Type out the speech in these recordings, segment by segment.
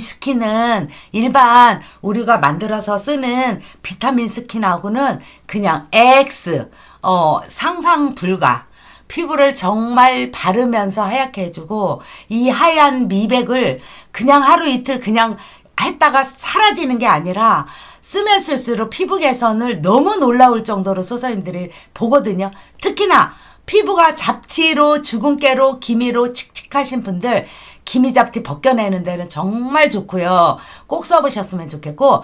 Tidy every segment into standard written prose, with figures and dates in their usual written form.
스킨은 일반 우리가 만들어서 쓰는 비타민 스킨하고는 그냥 X 상상 불가. 피부를 정말 바르면서 하얗게 해주고 이 하얀 미백을 그냥 하루 이틀 그냥 했다가 사라지는 게 아니라 쓰면 쓸수록 피부 개선을 너무 놀라울 정도로 소서님들이 보거든요. 특히나 피부가 잡티로 주근깨로 기미로 칙칙하신 분들 기미 잡티 벗겨내는 데는 정말 좋고요. 꼭 써보셨으면 좋겠고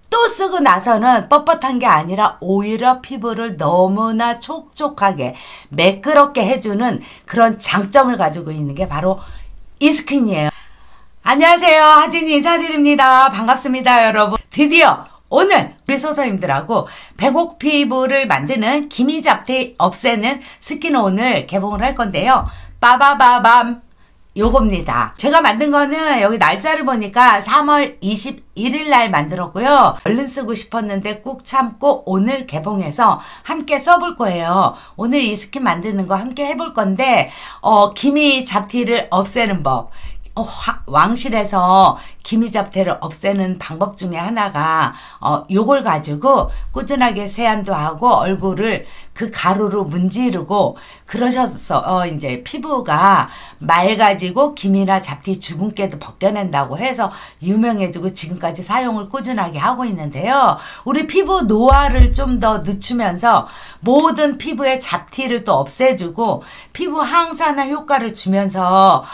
또 쓰고 나서는 뻣뻣한 게 아니라 오히려 피부를 너무나 촉촉하게 매끄럽게 해주는 그런 장점을 가지고 있는 게 바로 이 스킨이에요. 안녕하세요. 하진이 인사드립니다. 반갑습니다 여러분. 드디어 오늘 우리 소서님들하고 백옥 피부를 만드는 기미 잡티 없애는 스킨온을 개봉을 할 건데요. 빠바바밤 요겁니다. 제가 만든 거는 여기 날짜를 보니까 3월 21일 날 만들었고요. 얼른 쓰고 싶었는데 꾹 참고 오늘 개봉해서 함께 써볼 거예요. 오늘 이 스킨 만드는 거 함께 해볼 건데 기미 잡티를 없애는 법. 왕실에서 기미 잡티를 없애는 방법 중에 하나가 요걸 가지고 꾸준하게 세안도 하고 얼굴을 그 가루로 문지르고 그러셔서 이제 피부가 맑아지고 기미나 잡티 주근깨도 벗겨낸다고 해서 유명해지고 지금까지 사용을 꾸준하게 하고 있는데요. 우리 피부 노화를 좀 더 늦추면서 모든 피부의 잡티를 또 없애주고 피부 항산화 효과를 주면서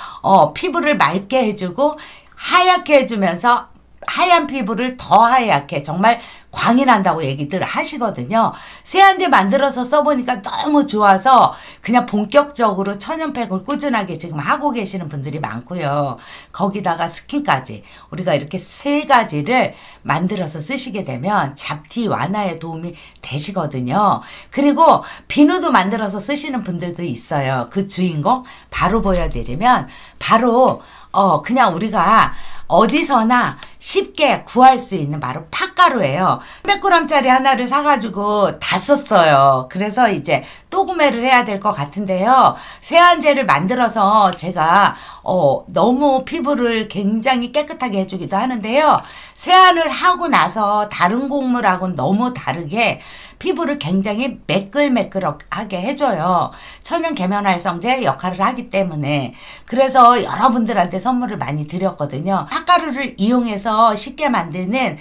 피부를 맑게 해주고 하얗게 해주면서 하얀 피부를 더 하얗게 정말 광이 난다고 얘기들 하시거든요. 세안제 만들어서 써보니까 너무 좋아서 그냥 본격적으로 천연팩을 꾸준하게 지금 하고 계시는 분들이 많고요. 거기다가 스킨까지 우리가 이렇게 세 가지를 만들어서 쓰시게 되면 잡티 완화에 도움이 되시거든요. 그리고 비누도 만들어서 쓰시는 분들도 있어요. 그 주인공 바로 보여드리면 바로 그냥 우리가 어디서나 쉽게 구할 수 있는 바로 팥가루예요. 300g짜리 하나를 사가지고 다 썼어요. 그래서 이제 또 구매를 해야 될 것 같은데요. 세안제를 만들어서 제가 너무 피부를 굉장히 깨끗하게 해주기도 하는데요. 세안을 하고 나서 다른 곡물하고는 너무 다르게 피부를 굉장히 매끌매끌하게 해줘요. 천연 계면활성제 역할을 하기 때문에. 그래서 여러분들한테 선물을 많이 드렸거든요. 팥가루를 이용해서 쉽게 만드는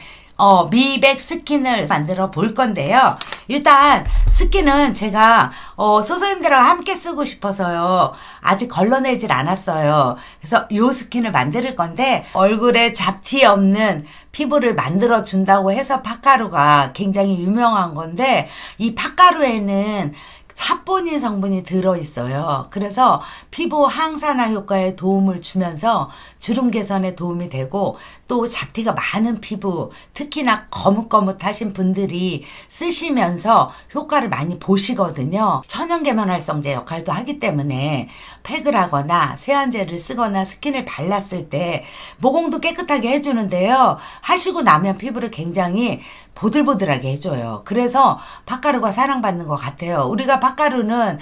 미백 스킨을 만들어 볼 건데요. 일단 스킨은 제가 소서님들하고 함께 쓰고 싶어서요. 아직 걸러내질 않았어요. 그래서 이 스킨을 만들 건데 얼굴에 잡티 없는 피부를 만들어 준다고 해서 팥가루가 굉장히 유명한 건데 이 팥가루에는 사포닌 성분이 들어있어요. 그래서 피부 항산화 효과에 도움을 주면서 주름 개선에 도움이 되고 또 잡티가 많은 피부 특히나 거뭇거뭇하신 분들이 쓰시면서 효과를 많이 보시거든요. 천연계면활성제 역할도 하기 때문에 팩을 하거나 세안제를 쓰거나 스킨을 발랐을 때 모공도 깨끗하게 해주는데요. 하시고 나면 피부를 굉장히 보들보들하게 해줘요. 그래서 팥가루가 사랑받는 것 같아요. 우리가 팥가루는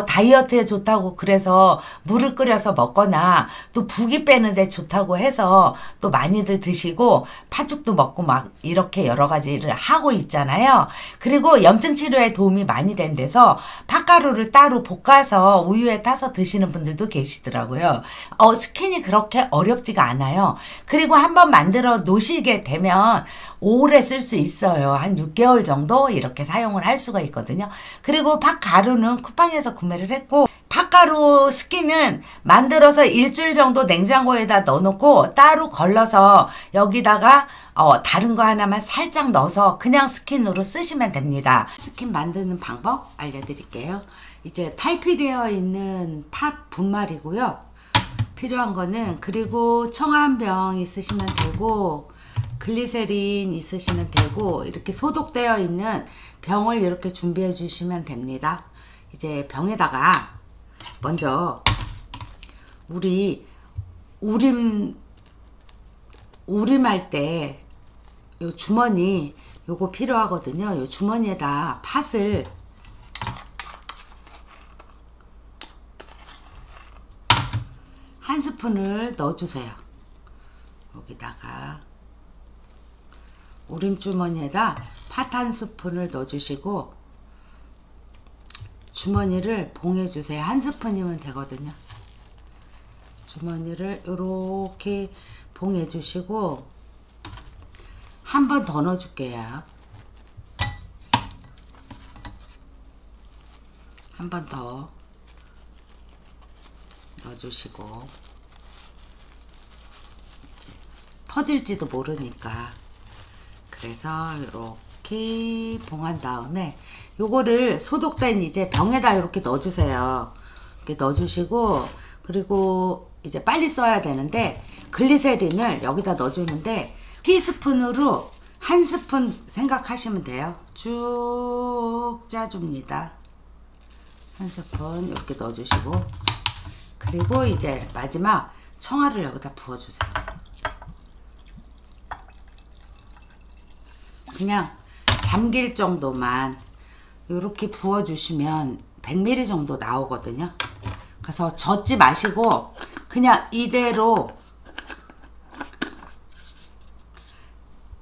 다이어트에 좋다고 그래서 물을 끓여서 먹거나 또 부기 빼는데 좋다고 해서 또 많이들 드시고 팥죽도 먹고 막 이렇게 여러 가지를 하고 있잖아요. 그리고 염증 치료에 도움이 많이 된대서 팥가루를 따로 볶아서 우유에 타서 드시는 분들도 계시더라고요. 스킨이 그렇게 어렵지가 않아요. 그리고 한번 만들어 놓으시게 되면 오래 쓸 수 있어요. 한 6개월 정도 이렇게 사용을 할 수가 있거든요. 그리고 팥가루는 쿠팡에서 구매를 했고 팥가루 스킨은 만들어서 일주일 정도 냉장고에다 넣어놓고 따로 걸러서 여기다가 다른 거 하나만 살짝 넣어서 그냥 스킨으로 쓰시면 됩니다. 스킨 만드는 방법 알려드릴게요. 이제 탈피되어 있는 팥 분말이고요. 필요한 거는 그리고 청한병 있으시면 되고 글리세린 있으시면 되고 이렇게 소독되어 있는 병을 이렇게 준비해 주시면 됩니다. 이제 병에다가 먼저 우리 우림할 때 요 주머니 요거 필요하거든요. 요 주머니에다 팥을 한 스푼을 넣어주세요. 여기다가 우림주머니에다 팥 한 스푼을 넣어주시고 주머니를 봉해주세요. 한 스푼이면 되거든요. 주머니를 이렇게 봉해주시고 한 번 더 넣어줄게요. 한 번 더 넣어주시고 터질지도 모르니까 그래서 이렇게 봉한 다음에 요거를 소독된 이제 병에다 이렇게 넣어주세요. 이렇게 넣어주시고 그리고 이제 빨리 써야 되는데 글리세린을 여기다 넣어주는데 티스푼으로 한 스푼 생각하시면 돼요. 쭉 짜줍니다. 한 스푼 이렇게 넣어주시고 그리고 이제 마지막 청아를 여기다 부어주세요. 그냥 잠길 정도만 이렇게 부어주시면 100ml 정도 나오거든요. 그래서 젓지 마시고 그냥 이대로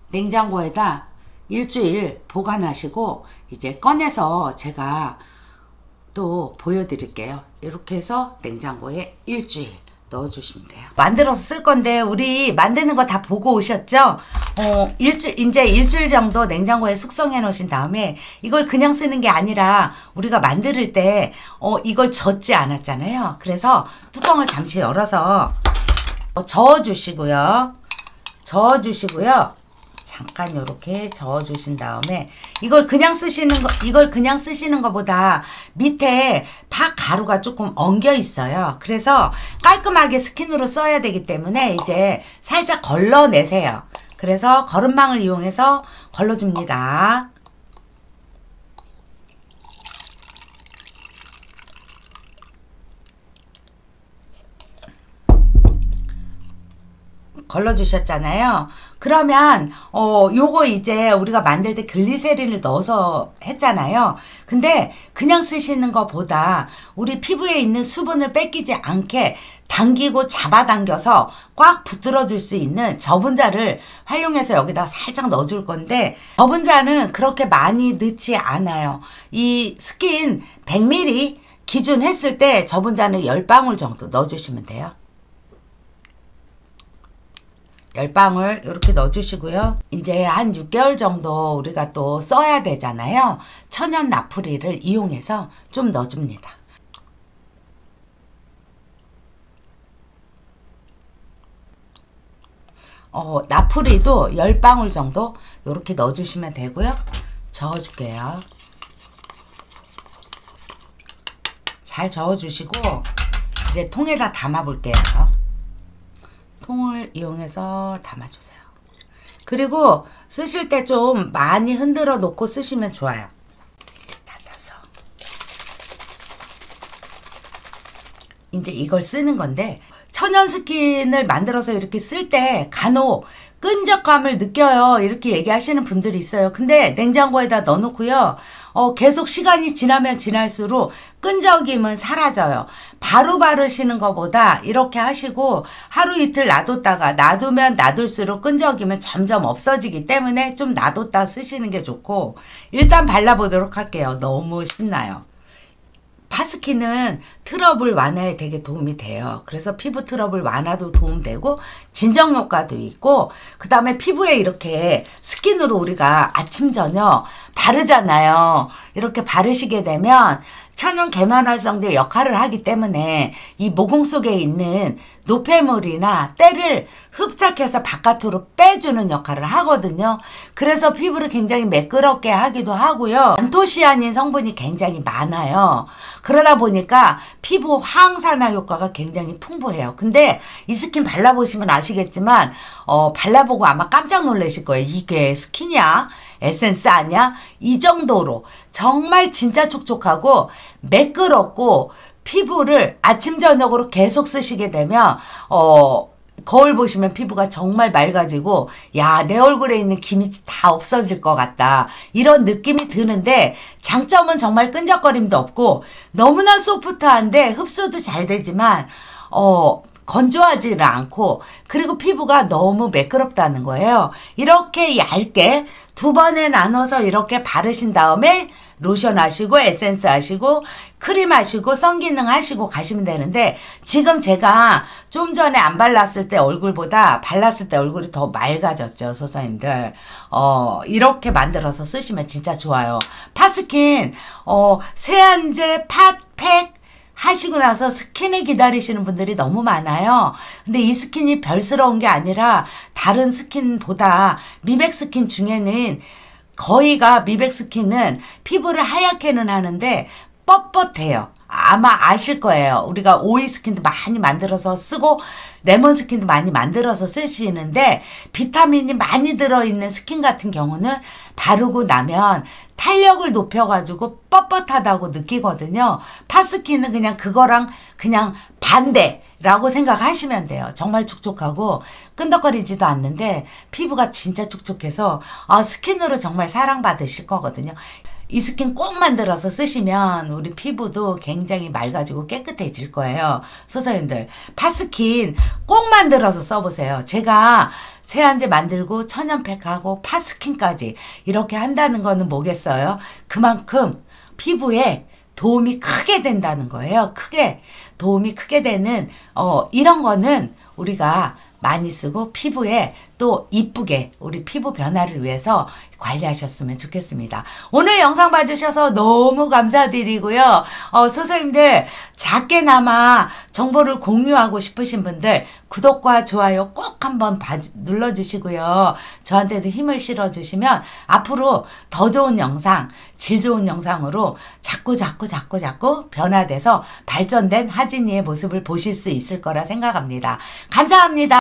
냉장고에다 일주일 보관하시고 이제 꺼내서 제가 또 보여드릴게요. 이렇게 해서 냉장고에 일주일 넣어주시면 돼요. 만들어서 쓸 건데 우리 만드는 거 다 보고 오셨죠? 이제 일주일 정도 냉장고에 숙성해 놓으신 다음에 이걸 그냥 쓰는 게 아니라 우리가 만들 때 이걸 젓지 않았잖아요. 그래서 뚜껑을 잠시 열어서 저어주시고요. 잠깐 이렇게 저어주신 다음에 이걸 그냥 쓰시는 것보다 밑에 팥 가루가 조금 엉겨 있어요. 그래서 깔끔하게 스킨으로 써야 되기 때문에 이제 살짝 걸러내세요. 그래서 거름망을 이용해서 걸러줍니다. 걸러주셨잖아요. 그러면 요거 이제 우리가 만들 때 글리세린을 넣어서 했잖아요. 근데 그냥 쓰시는 것보다 우리 피부에 있는 수분을 뺏기지 않게 당기고 잡아당겨서 꽉 붙들어 줄 수 있는 저분자를 활용해서 여기다 살짝 넣어줄 건데 저분자는 그렇게 많이 넣지 않아요. 이 스킨 100ml 기준 했을 때 저분자는 10방울 정도 넣어주시면 돼요. 10방울 이렇게 넣어주시고요. 이제 한 6개월 정도 우리가 또 써야 되잖아요. 천연 나프리를 이용해서 좀 넣어줍니다. 나프리도 10방울 정도 이렇게 넣어주시면 되고요. 저어줄게요. 잘 저어주시고 이제 통에다 담아 볼게요. 통을 이용해서 담아주세요. 그리고 쓰실 때 좀 많이 흔들어 놓고 쓰시면 좋아요. 닫아서 이제 이걸 쓰는 건데 천연 스킨을 만들어서 이렇게 쓸 때 간혹 끈적감을 느껴요. 이렇게 얘기하시는 분들이 있어요. 근데 냉장고에다 넣어놓고요. 계속 시간이 지나면 지날수록 끈적임은 사라져요. 바로 바르시는 것보다 이렇게 하시고 하루 이틀 놔뒀다가 놔두면 놔둘수록 끈적임은 점점 없어지기 때문에 좀 놔뒀다 쓰시는 게 좋고 일단 발라보도록 할게요. 너무 신나요. 파스킨은 트러블 완화에 되게 도움이 돼요. 그래서 피부 트러블 완화도 도움되고 진정 효과도 있고 그 다음에 피부에 이렇게 스킨으로 우리가 아침 저녁 바르잖아요. 이렇게 바르시게 되면 천연 계면활성제 역할을 하기 때문에 이 모공 속에 있는 노폐물이나 때를 흡착해서 바깥으로 빼주는 역할을 하거든요. 그래서 피부를 굉장히 매끄럽게 하기도 하고요. 안토시아닌 성분이 굉장히 많아요. 그러다 보니까 피부 항산화 효과가 굉장히 풍부해요. 근데 이 스킨 발라보시면 아시겠지만 발라보고 아마 깜짝 놀라실 거예요. 이게 스킨이야? 에센스 아니야? 이 정도로 정말 진짜 촉촉하고 매끄럽고 피부를 아침 저녁으로 계속 쓰시게 되면 거울 보시면 피부가 정말 맑아지고 야, 내 얼굴에 있는 기미 다 없어질 것 같다 이런 느낌이 드는데 장점은 정말 끈적거림도 없고 너무나 소프트한데 흡수도 잘 되지만 건조하지를 않고 그리고 피부가 너무 매끄럽다는 거예요. 이렇게 얇게 2번에 나눠서 이렇게 바르신 다음에 로션 하시고 에센스 하시고 크림 하시고 선기능 하시고 가시면 되는데 지금 제가 좀 전에 안 발랐을 때 얼굴보다 발랐을 때 얼굴이 더 맑아졌죠, 소사님들. 이렇게 만들어서 쓰시면 진짜 좋아요. 파스킨 세안제 팟팩 하시고 나서 스킨을 기다리시는 분들이 너무 많아요. 근데 이 스킨이 별스러운 게 아니라 다른 스킨보다 미백 스킨 중에는 거의가 미백 스킨은 피부를 하얗게는 하는데 뻣뻣해요. 아마 아실 거예요. 우리가 오일 스킨도 많이 만들어서 쓰고 레몬 스킨도 많이 만들어서 쓰시는데 비타민이 많이 들어있는 스킨 같은 경우는 바르고 나면 탄력을 높여가지고 뻣뻣하다고 느끼거든요. 파스킨은 그냥 그거랑 그냥 반대라고 생각하시면 돼요. 정말 촉촉하고 끈덕거리지도 않는데 피부가 진짜 촉촉해서 스킨으로 정말 사랑받으실 거거든요. 이 스킨 꼭 만들어서 쓰시면 우리 피부도 굉장히 맑아지고 깨끗해질 거예요. 소사님들 파스킨 꼭 만들어서 써보세요. 제가 세안제 만들고 천연팩하고 파스킨까지 이렇게 한다는 거는 뭐겠어요? 그만큼 피부에 도움이 크게 된다는 거예요. 도움이 크게 되는 이런 거는 우리가 많이 쓰고 피부에 또 이쁘게 우리 피부 변화를 위해서 관리하셨으면 좋겠습니다. 오늘 영상 봐주셔서 너무 감사드리고요. 소소님들 작게나마 정보를 공유하고 싶으신 분들 구독과 좋아요 꼭 한번 눌러주시고요. 저한테도 힘을 실어주시면 앞으로 더 좋은 영상, 질 좋은 영상으로 자꾸 변화돼서 발전된 하진이의 모습을 보실 수 있을 거라 생각합니다. 감사합니다.